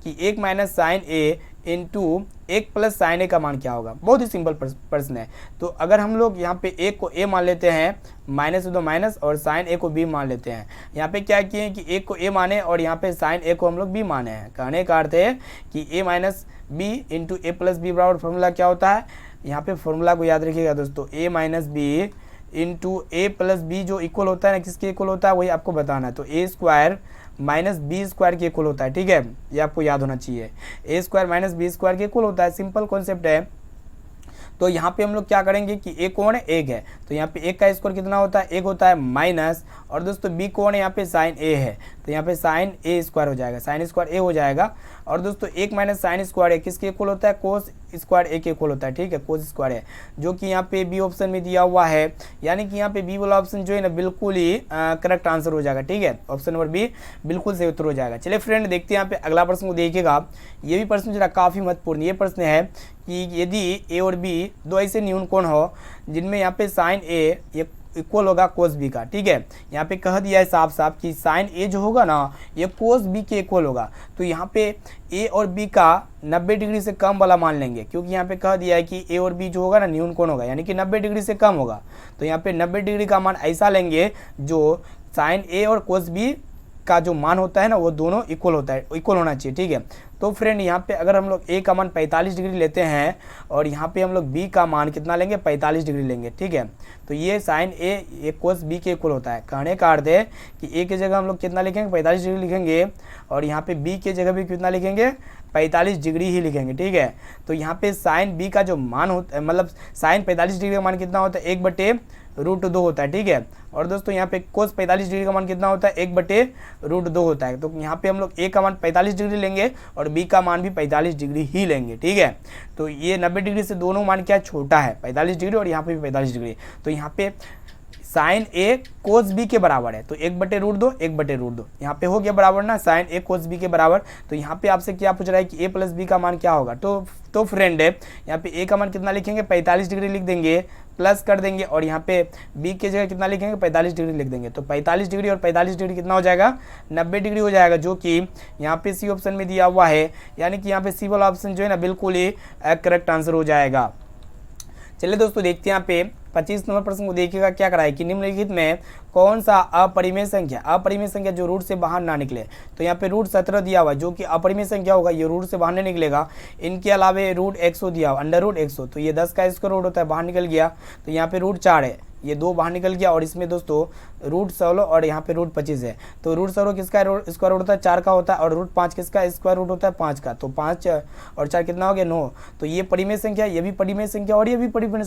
कि 1 माइनस साइन ए इंटू 1 प्लस साइन ए का मान क्या होगा। बहुत ही सिंपल प्रश्न है। तो अगर हम लोग यहाँ पे एक को ए मान लेते हैं माइनस तो माइनस और साइन ए को बी मान लेते हैं। यहाँ पे क्या किए कि एक को ए माने और यहाँ पे साइन ए को हम लोग बी माने हैं। कहने का अर्थ है कि ए माइनस बी इंटू ए प्लस बी बराबर फॉर्मूला क्या होता है, यहाँ पे फॉर्मूला को याद रखिएगा दोस्तों, ए माइनस बी इंटू ए प्लस बी जो इक्वल होता है ना किसके इक्वल होता है वही आपको बताना है। तो ए स्क्वायर माइनस बी स्क्वायर के इक्वल होता है, ठीक है, ये आपको याद होना चाहिए। ए स्क्वायर माइनस बी स्क्वायर के इक्वल होता है, सिंपल कॉन्सेप्ट है। तो यहाँ पे हम लोग क्या करेंगे कि ए कौन है 1 है तो यहाँ पे 1 का स्क्वायर कितना होता है 1 होता है माइनस, और दोस्तों बी कौन है यहाँ पे साइन ए है तो यहाँ पे साइन ए स्क्वायर हो जाएगा, साइन स्क्वायर ए हो जाएगा। और दोस्तों 1 माइनस साइन स्क्वायर ए किसके इक्वल होता है कोस स्क्वायर ए के इक्वल होता है, ठीक है, कोस स्क्वायर है, जो कि यहाँ पे बी ऑप्शन में दिया हुआ है, यानी कि यहाँ पे बी वाला ऑप्शन जो है ना बिल्कुल ही करेक्ट आंसर हो जाएगा, ठीक है, ऑप्शन नंबर बी बिल्कुल सही उत्तर हो जाएगा। चलिए फ्रेंड देखते हैं यहाँ पे अगला प्रश्न को देखिएगा। ये भी प्रश्न जरा काफ़ी महत्वपूर्ण ये प्रश्न है कि यदि ए और बी दो ऐसे न्यून कोण हो जिनमें यहाँ पे साइन ए इक्वल होगा कोस बी का। ठीक है, यहाँ पे कह दिया है साफ साफ कि साइन ए जो होगा ना ये कोस बी के इक्वल होगा। तो यहाँ पे ए और बी का 90 डिग्री से कम वाला मान लेंगे, क्योंकि यहाँ पे कह दिया है कि ए और बी जो होगा ना न्यून कोण होगा, यानी कि 90 डिग्री से कम होगा। तो यहाँ पे 90 डिग्री का मान ऐसा लेंगे जो साइन ए और कोस बी का जो मान होता है ना वो दोनों इक्वल होता है, इक्वल होना चाहिए। ठीक है, तो फ्रेंड यहाँ पे अगर हम लोग ए का मान 45 डिग्री लेते हैं और यहाँ पे हम लोग बी का मान कितना लेंगे, 45 डिग्री लेंगे। ठीक है, तो ये साइन ए कोस बी के इक्वल होता है। कहने का अर्थ है कि ए की जगह हम लोग कितना लिखेंगे, 45 डिग्री लिखेंगे, और यहाँ पे बी की जगह भी कितना लिखेंगे, 45 डिग्री ही लिखेंगे। ठीक है, तो यहाँ पे साइन बी का जो मान होता है, मतलब साइन 45 डिग्री का मान कितना होता है, 1/√2 होता है। ठीक है, और दोस्तों यहाँ पे कोस 45 डिग्री का मान कितना होता है, 1/√2 होता है। तो यहाँ पे हम लोग ए का मान 45 डिग्री लेंगे और बी का मान भी 45 डिग्री ही लेंगे। ठीक है, तो ये 90 डिग्री से दोनों मान क्या छोटा है, 45 डिग्री, और यहाँ पे भी 45 डिग्री। तो यहाँ पे साइन ए कोस बी के बराबर है, तो 1/√2 1/√2 यहाँ पे हो गया बराबर ना, साइन ए कोस बी के बराबर। तो यहाँ पे आपसे क्या पूछ रहा है कि ए प्लस बी का मान क्या होगा। तो फ्रेंड है यहाँ पे ए का मान कितना लिखेंगे, 45 डिग्री लिख देंगे, प्लस कर देंगे, और यहाँ पे बी की जगह कितना लिखेंगे, 45 डिग्री लिख देंगे। तो 45 डिग्री और 45 डिग्री कितना हो जाएगा, 90 डिग्री हो जाएगा, जो कि यहाँ पे सी ऑप्शन में दिया हुआ है। यानी कि यहाँ पे सी वाला ऑप्शन जो है ना बिल्कुल ही करेक्ट आंसर हो जाएगा। चलिए दोस्तों देखते हैं यहाँ पे 25 नंबर प्रश्न को देखिएगा क्या कराए कि निम्नलिखित में कौन सा अपरिमेय संख्या जो रूट से बाहर ना निकले। तो यहाँ पे रूट 17 दिया हुआ है जो कि अपरिमेय संख्या होगा, ये रूट से बाहर नहीं निकलेगा। इनके अलावे रूट 100 दिया हुआ, √100, तो ये 10 का स्क्वायर रूट होता है, बाहर निकल गया। तो यहाँ पे रूट 4 है, ये 2 बाहर निकल गया, और इसमें दोस्तों √16 और यहाँ पे √25 है। तो √16 किसका स्क्वायर रूट होता है, 4 का होता है, और √5 किसका स्क्वायर रूट होता है, 5 का। तो 5 और 4 कितना हो गया, 9। तो ये परिमेय संख्या, ये भी परिमेय संख्या, और ये भी परिमेय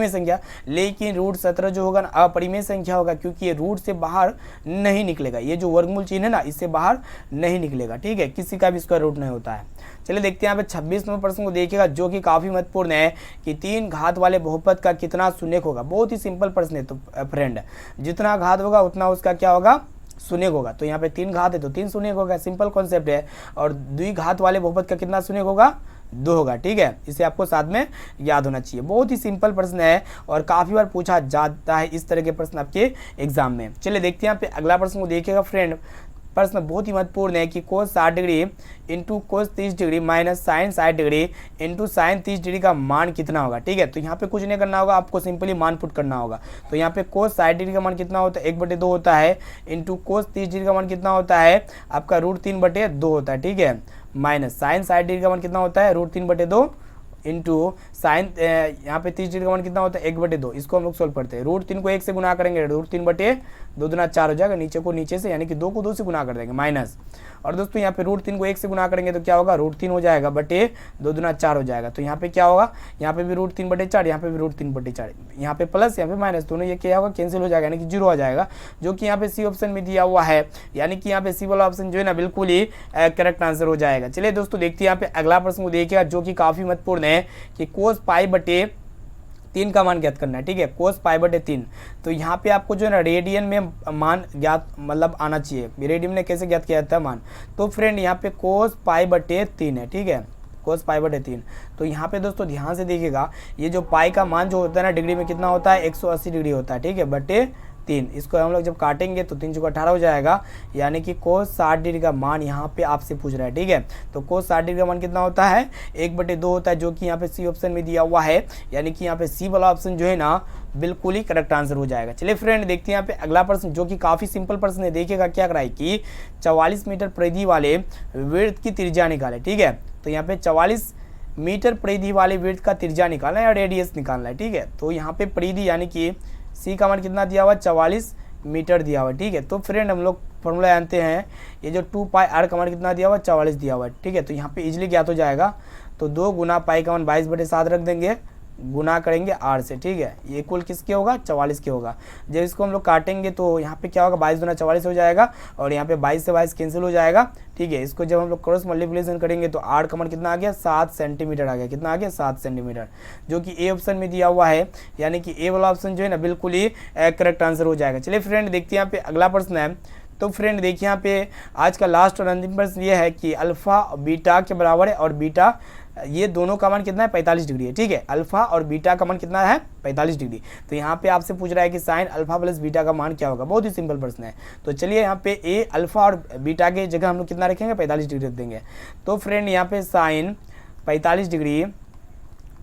संख्या। लेकिन √17 जो होगा ना अपरिमेय संख्या होगा, क्योंकि ये रूट से बाहर नहीं निकलेगा। ये जो वर्गमूल चिन्ह है ना इससे बाहर नहीं निकलेगा। ठीक है, किसी का भी स्क्वायर रूट नहीं होता है। चलिए देखते हैं यहाँ पे 26 नंबर प्रश्न को देखिएगा जो कि काफी महत्वपूर्ण है कि 3 घात वाले बहुपद का कितना शून्यक होगा। बहुत ही सिंपल प्रश्न है। तो फ्रेंड जितना घात होगा उतना उसका क्या होगा, शून्यक होगा। तो यहाँ पे 3 घात है तो 3 शून्यक होगा, सिंपल कॉन्सेप्ट है। और द्विघात वाले बहुपद का कितना शून्यक होगा, 2 होगा। ठीक है, इसे आपको साथ में याद होना चाहिए। बहुत ही सिंपल प्रश्न है और काफी बार पूछा जाता है इस तरह के प्रश्न आपके एग्जाम में। चलिए देखते हैं यहाँ पे अगला प्रश्न को देखिएगा फ्रेंड। प्रश्न बहुत ही महत्वपूर्ण है कि cos 60 degree into cos 30 degree minus sine 60 degree into sine 30 degree का मान कितना होगा। ठीक है, तो यहाँ पे कुछ नहीं करना होगा, आपको सिंपली मान पुट करना होगा। तो यहाँ पे कोस 60 डिग्री का मान कितना होता है, 1/2 होता है, इंटू कोस 30 डिग्री का मान कितना होता है आपका √3/2 होता है। ठीक है, माइनस साइन 60 डिग्री का मान कितना होता है, √3/2 इंटू साइन यहाँ पे 30 डिग्री का मान कितना होता है, 1/2। इसको हम लोग सोल्व करते हैं। √3 को 1 से गुना करेंगे, √3/2 दूना 4 हो जाएगा, नीचे को नीचे से यानी कि 2 को 2 से गुना कर देंगे माइनस। और दोस्तों यहाँ पे √3 को 1 से गुना करेंगे तो क्या होगा, √3 हो जाएगा बटे 2 दूना 4 हो जाएगा। तो यहाँ पे क्या होगा, यहाँ पे भी √3/4, यहाँ पे भी √3/4, यहाँ पे प्लस यहाँ पे माइनस, दोनों ये क्या होगा, कैंसिल हो जाएगा, यानी कि 0 आ जाएगा, जो कि यहाँ पे सी ऑप्शन में दिया हुआ है। यानी कि यहाँ पे सी वाला ऑप्शन जो है ना बिल्कुल ही करेक्ट आंसर हो जाएगा। चलिए दोस्तों देखते हैं यहाँ पे अगला प्रश्न को देखिएगा जो कि काफी महत्वपूर्ण है कि कोस π/3 का मान ज्ञात करना है। ठीक है, कोस π/3। तो यहाँ पे आपको जो है ना रेडियन में मान ज्ञात मतलब आना चाहिए। रेडियन में कैसे ज्ञात किया जाता है मान, तो फ्रेंड यहाँ पे कोस π/3 है। ठीक है, कोस π/3। तो यहाँ पे दोस्तों ध्यान से देखिएगा, ये जो पाई का मान जो होता है ना डिग्री में कितना होता है, 180 डिग्री होता है। ठीक है, बटे 3। इसको हम लोग जब काटेंगे तो 3 × 18 हो जाएगा, यानी कि कोस 60 डिग्री का मान यहाँ पे आपसे पूछ रहा है। ठीक है, तो कोस 60 डिग्री का मान कितना होता है, 1/2 होता है, जो कि यहाँ पे सी ऑप्शन में दिया हुआ है। यानी कि यहाँ पे सी वाला ऑप्शन जो है ना बिल्कुल ही करेक्ट आंसर हो जाएगा। चलिए फ्रेंड देखते हैं यहाँ पे अगला प्रश्न जो कि काफी सिंपल प्रश्न है। देखिएगा क्या कराए कि 44 मीटर परिधि वाले वृत्त की त्रिज्या निकाले। ठीक है, तो यहाँ पे 44 मीटर परिधि वाले वृत्त का त्रिज्या निकालना है या रेडियस निकालना है। ठीक है, तो यहाँ पे परिधि यानी कि सी का मान कितना दिया हुआ, 44 मीटर दिया हुआ। ठीक है, तो फ्रेंड हम लोग फॉर्मूला जानते हैं, ये जो 2πr का मान कितना दिया हुआ, 44 दिया हुआ है। ठीक है, तो यहाँ पे इजीली ज्ञात हो जाएगा। तो 2 गुना पाई का मान 22/7 रख देंगे, गुना करेंगे r से। ठीक है, ये इक्वल किसके होगा, 44 के होगा। जब इसको हम लोग काटेंगे तो यहाँ पे क्या होगा, 22 दूना 44 हो जाएगा, और यहाँ पे 22 से 22 कैंसिल हो जाएगा। ठीक है, इसको जब हम लोग क्रॉस मल्टीप्लिकेशन करेंगे तो r का मान कितना आ गया, 7 सेंटीमीटर आ गया। कितना आ गया, 7 सेंटीमीटर, जो कि ए ऑप्शन में दिया हुआ है। यानी कि ए वाला ऑप्शन जो है ना बिल्कुल ही करेक्ट आंसर हो जाएगा। चलिए फ्रेंड देखते हैं यहाँ पे अगला प्रश्न है। तो फ्रेंड देखिए यहाँ पे आज का लास्ट और अंतिम प्रश्न ये है कि अल्फा बीटा के बराबर है और बीटा ये दोनों का मान कितना है 45 डिग्री है, ठीक है। अल्फा और बीटा का मान कितना है 45 डिग्री। तो यहाँ पे आपसे पूछ रहा है कि साइन अल्फा प्लस बीटा का मान क्या होगा, बहुत ही सिंपल प्रश्न है। तो चलिए यहाँ पे ए अल्फा और बीटा के जगह हम लोग कितना रखेंगे 45 डिग्री रख देंगे। तो फ्रेंड यहाँ पे साइन 45 डिग्री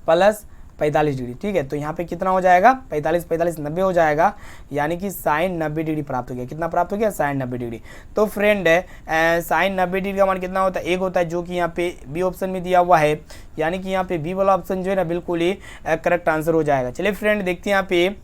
प्लस 45 डिग्री, ठीक है। तो यहाँ पे कितना हो जाएगा 45 45 90 हो जाएगा, यानी कि साइन 90 डिग्री प्राप्त हो गया। कितना प्राप्त हो गया साइन 90 डिग्री। तो फ्रेंड साइन 90 डिग्री का मान कितना होता है 1 होता है, जो कि यहाँ पे बी ऑप्शन में दिया हुआ है, यानी कि यहाँ पे बी वाला ऑप्शन जो है ना बिल्कुल ही करेक्ट आंसर हो जाएगा। चलिए फ्रेंड देखते हैं यहाँ पे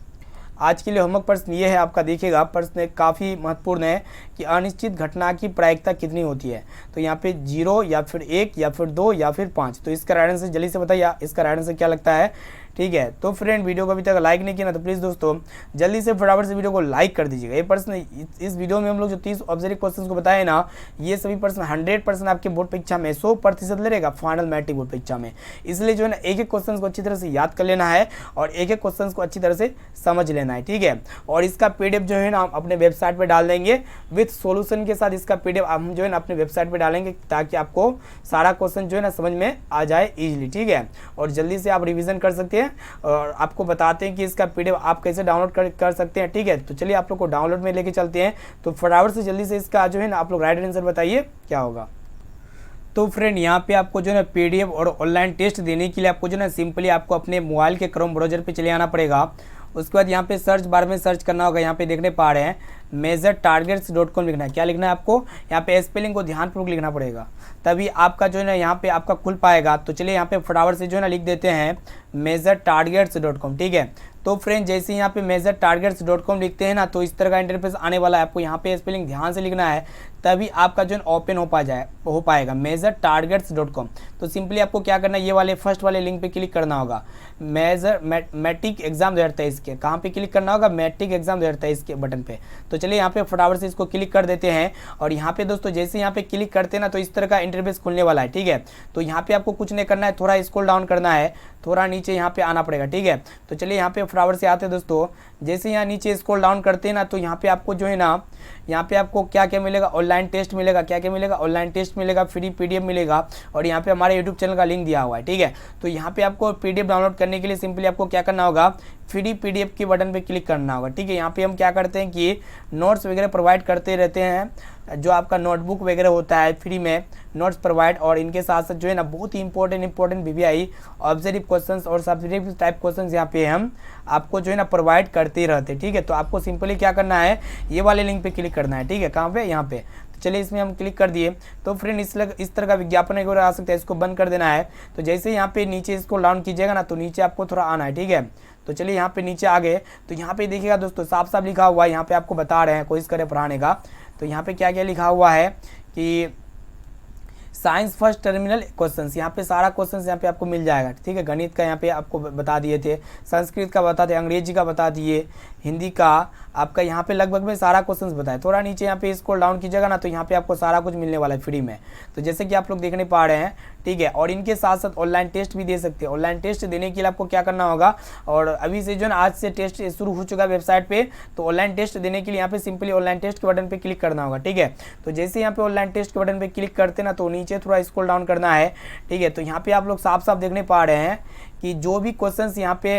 आज के लिए होमवर्क प्रश्न ये है आपका, देखिएगा प्रश्न काफ़ी महत्वपूर्ण है कि अनिश्चित घटना की प्रायिकता कितनी होती है। तो यहाँ पे 0 या फिर 1 या फिर 2 या फिर 5। तो इसका राइट आंसर जल्दी से बताइए इसका राइट आंसर क्या लगता है, ठीक है। तो फ्रेंड वीडियो को अभी तक लाइक नहीं किया ना तो प्लीज़ दोस्तों जल्दी से फटाफट से वीडियो को लाइक कर दीजिएगा। ये प्रश्न इस वीडियो में हम लोग जो 30 ऑब्जेक्टिव क्वेश्चन को बताए ना, ये सभी प्रश्न 100% आपके बोर्ड परीक्षा में 100% लेगा फाइनल मैट्रिक बोर्ड परीक्षा में। इसलिए जो है ना एक एक क्वेश्चन को अच्छी तरह से याद कर लेना है और एक एक क्वेश्चन को अच्छी तरह से समझ लेना है, ठीक है। और इसका PDF जो है ना हम अपने वेबसाइट पर डाल देंगे विथ सोल्यूशन के साथ। इसका PDF हम जो है ना अपने वेबसाइट पर डालेंगे ताकि आपको सारा क्वेश्चन जो है ना समझ में आ जाए ईजिली, ठीक है। और जल्दी से आप रिविजन कर सकते हैं और आपको बताते हैं कि इसका PDF आप कैसे डाउनलोड कर सकते हैं, ठीक है। तो चलिए आप लोग को डाउनलोड में लेके चलते हैं। तो फटाफट से जल्दी से इसका जो है ना आप लोग राइट आंसर बताइए क्या होगा। तो फ्रेंड यहाँ पे आपको जो है ना PDF और ऑनलाइन टेस्ट देने के लिए आपको जो है ना सिंपली आपको अपने मोबाइल के क्रोम ब्राउजर पे चले आना पड़ेगा। उसके बाद यहाँ पे सर्च बार में सर्च करना होगा, यहाँ पे देखने पा रहे हैं measuretargets.com लिखना है। क्या लिखना है आपको, यहाँ पे स्पेलिंग को ध्यानपूर्वक लिखना पड़ेगा, तभी आपका जो है ना यहाँ पे आपका खुल पाएगा। तो चलिए यहाँ पे फटाफट से जो है ना लिख देते हैं measuretargets.com, ठीक है। तो फ्रेंड जैसे ही यहाँ पे measuretargets.com लिखते हैं ना तो इस तरह का इंटरफेस आने वाला है। आपको यहाँ पे स्पेलिंग ध्यान से लिखना है तभी आपका जो है ओपन हो पाएगा measuretargets.com। तो सिंपली आपको क्या करना है, ये वाले फर्स्ट वाले लिंक पे क्लिक करना होगा। मैट्रिक एग्जाम 2023 के कहाँ पे क्लिक करना होगा, मैट्रिक एग्जाम 2023 के बटन पे। तो चलिए यहाँ पे फटाफट से इसको क्लिक कर देते हैं। और यहाँ पे दोस्तों जैसे यहाँ पे क्लिक करते हैं ना तो इस तरह का इंटरफेस खुलने वाला है, ठीक है। तो यहाँ पे आपको कुछ नहीं करना है, थोड़ा स्क्रॉल डाउन करना है, थोड़ा नीचे यहाँ पे आना पड़ेगा, ठीक है। तो चलिए यहाँ पे फटाफट से आते हैं दोस्तों। जैसे यहाँ नीचे स्क्रॉल डाउन करते हैं ना तो यहाँ पे आपको जो है ना यहाँ पे आपको क्या क्या मिलेगा, ऑनलाइन टेस्ट मिलेगा। क्या क्या मिलेगा, ऑनलाइन टेस्ट मिलेगा, फ्री PDF मिलेगा और यहाँ पे हमारे यूट्यूब चैनल का लिंक दिया हुआ है, ठीक है। तो यहाँ पे आपको PDF डाउनलोड करने के लिए सिंपली आपको क्या करना होगा, फ्री PDF के बटन पे क्लिक करना होगा, ठीक है। यहाँ पे हम क्या करते हैं कि नोट्स वगैरह प्रोवाइड करते रहते हैं, जो आपका नोटबुक वगैरह होता है फ्री में नोट्स प्रोवाइड, और इनके साथ साथ जो है ना बहुत ही इंपॉर्टेंट VVI ऑब्जेक्टिव क्वेश्चंस और सब्जेक्टिव टाइप क्वेश्चंस यहाँ पे हम आपको जो है ना प्रोवाइड करते रहते हैं, ठीक है। तो आपको सिंपली क्या करना है, ये वाले लिंक पे क्लिक करना है, ठीक है। कहाँ पे, यहाँ पे। तो चलिए इसमें हम क्लिक कर दिए। तो फ्रेंड इस तरह का विज्ञापन वगैरह आ सकता है, इसको बंद कर देना है। तो जैसे यहाँ पे नीचे इसको डाउन कीजिएगा ना तो नीचे आपको थोड़ा आना है, ठीक है। तो चलिए यहाँ पे नीचे आ गए तो यहाँ पे देखिएगा दोस्तों साफ साफ लिखा हुआ है, यहाँ पे आपको बता रहे हैं, कोशिश करें पढ़ाने का। तो यहाँ पे क्या क्या लिखा हुआ है कि साइंस फर्स्ट टर्मिनल क्वेश्चंस, यहाँ पे सारा क्वेश्चंस यहाँ पे आपको मिल जाएगा, ठीक है। गणित का यहाँ पे आपको बता दिए थे, संस्कृत का बता दिए, अंग्रेजी का बता दिए, हिंदी का आपका यहाँ पे लगभग में सारा क्वेश्चंस बताए। थोड़ा नीचे यहाँ पे स्क्रॉल डाउन कीजिएगा ना तो यहाँ पे आपको सारा कुछ मिलने वाला है फ्री में। तो जैसे कि आप लोग देखने पा रहे हैं, ठीक है। और इनके साथ साथ ऑनलाइन टेस्ट भी दे सकते हैं। ऑनलाइन टेस्ट देने के लिए आपको क्या करना होगा, और अभी से जो है आज से टेस्ट शुरू हो चुका है वेबसाइट पे, तो ऑनलाइन टेस्ट देने के लिए यहाँ पे सिंपली ऑनलाइन टेस्ट के बटन पे क्लिक करना होगा, ठीक है। तो जैसे यहाँ पे ऑनलाइन टेस्ट के बटन पे क्लिक करते ना तो नीचे थोड़ा स्क्रॉल डाउन करना है, ठीक है। तो यहाँ पे आप लोग साफ साफ देखने पा रहे हैं कि जो भी क्वेश्चंस यहाँ पे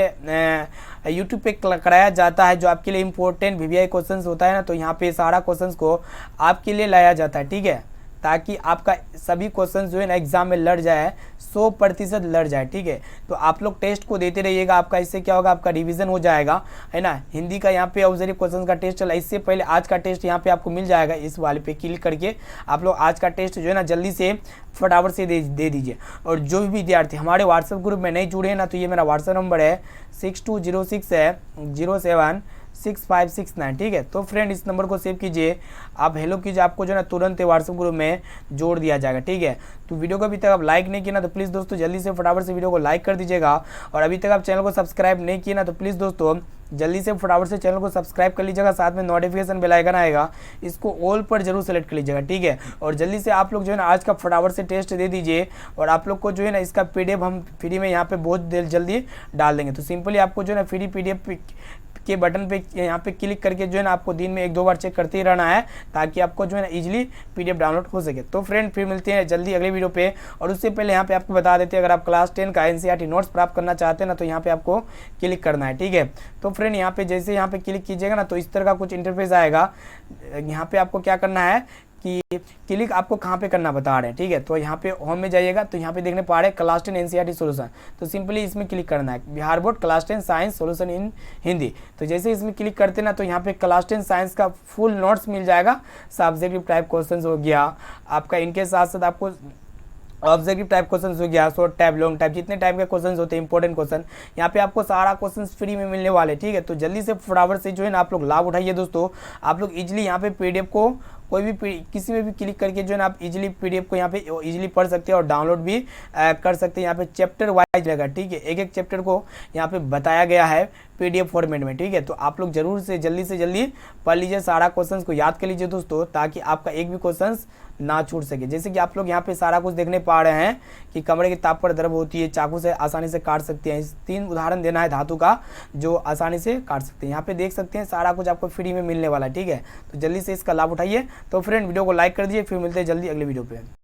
यूट्यूब पे कराया जाता है, जो आपके लिए इंपॉर्टेंट VVI क्वेश्चंस होता है ना, तो यहाँ पे सारा क्वेश्चंस को आपके लिए लाया जाता है, ठीक है, ताकि आपका सभी क्वेश्चन जो है ना एग्जाम में लड़ जाए, 100% लड़ जाए, ठीक है। तो आप लोग टेस्ट को देते रहिएगा, आपका इससे क्या होगा, आपका रिवीजन हो जाएगा, है ना। हिंदी का यहाँ पे ऑब्जेक्टिव क्वेश्चन का टेस्ट चला, इससे पहले आज का टेस्ट यहाँ पे आपको मिल जाएगा। इस वाले पे क्लिक करके आप लोग आज का टेस्ट जो है ना जल्दी से फटाफट से दे दीजिए। और जो भी विद्यार्थी हमारे व्हाट्सएप ग्रुप में नहीं जुड़े हैं ना, तो ये मेरा व्हाट्सएप नंबर है 6206076569, ठीक है। तो फ्रेंड इस नंबर को सेव कीजिए, आप हेलो कीजिए, आपको जो है ना तुरंत व्हाट्सएप ग्रुप में जोड़ दिया जाएगा, ठीक है। तो वीडियो को अभी तक आप लाइक नहीं किया ना तो प्लीज़ दोस्तों जल्दी से फटाफट से वीडियो को लाइक कर दीजिएगा। और अभी तक आप चैनल को सब्सक्राइब नहीं किए ना तो प्लीज़ दोस्तों जल्दी से फटाफट से चैनल को सब्सक्राइब कर लीजिएगा, साथ में नोटिफिकेशन बेल आइकन आएगा, इसको ऑल पर जरूर सेलेक्ट कर लीजिएगा, ठीक है। और जल्दी से आप लोग जो है ना आज का फटाफट से टेस्ट दे दीजिए, और आप लोग को जो है ना इसका PDF हम फ्री में यहाँ पे बहुत देर जल्दी डाल देंगे। तो सिंपली आपको जो है ना फ्री PDF के बटन पे यहाँ पे क्लिक करके जो है ना आपको दिन में 1-2 बार चेक करते ही रहना है, ताकि आपको जो है ना इजीली PDF डाउनलोड हो सके। तो फ्रेंड फिर मिलते हैं जल्दी अगले वीडियो पे। और उससे पहले यहाँ पे आपको बता देते हैं, अगर आप क्लास 10 का NCERT नोट्स प्राप्त करना चाहते हैं ना, तो यहाँ पे आपको क्लिक करना है, ठीक है। तो फ्रेंड यहाँ पे जैसे यहाँ पे क्लिक कीजिएगा ना, तो इस तरह का कुछ इंटरफेस आएगा। यहाँ पे आपको क्या करना है कि क्लिक आपको कहाँ पे करना बता रहे हैं, ठीक है। तो यहाँ पे होम में जाइएगा, तो यहाँ पे देखने पा रहे हैं क्लास 10 NCERT सोल्यूशन, तो सिंपली इसमें क्लिक करना है, Bihar board class 10 science solution in Hindi. तो जैसे इसमें क्लिक करते ना, तो यहाँ पे क्लास 10 साइंस का फुल नोट्स मिल जाएगा। सब्जेक्टिव टाइप क्वेश्चन हो गया आपका, इनके साथ साथ आपको ऑब्जेक्टिव टाइप क्वेश्चन हो गया, शॉर्ट टाइप, लॉन्ग टाइप, जितने टाइप के क्वेश्चन होते हैं इंपॉर्टेंट क्वेश्चन, यहाँ पे आपको सारा क्वेश्चन फ्री में मिलने वाले, ठीक है। तो जल्दी से फटाफट से जो है ना आप लोग लाभ उठाइए दोस्तों। आप लोग इजीली यहाँ पे PDF को कोई भी किसी में भी क्लिक करके जो है ना आप इजीली PDF को यहाँ पे इजीली पढ़ सकते हैं और डाउनलोड भी कर सकते हैं। यहाँ पे चैप्टर वाइज रहेगा, ठीक है, एक एक चैप्टर को यहाँ पे बताया गया है PDF फॉर्मेट में, ठीक है। तो आप लोग जरूर से जल्दी पढ़ लीजिए, सारा क्वेश्चन को याद कर लीजिए दोस्तों, ताकि आपका एक भी क्वेश्चन ना छूट सके। जैसे कि आप लोग यहाँ पे सारा कुछ देखने पा रहे हैं कि कमरे की ताप पर दर्द होती है, चाकू से आसानी से काट सकते हैं। 3 उदाहरण देना है धातु का जो आसानी से काट सकते हैं। यहाँ पे देख सकते हैं सारा कुछ आपको फ्री में मिलने वाला है, ठीक है। तो जल्दी से इसका लाभ उठाइए। तो फ्रेंड वीडियो को लाइक कर दीजिए, फिर मिलते हैं जल्दी अगले वीडियो पे।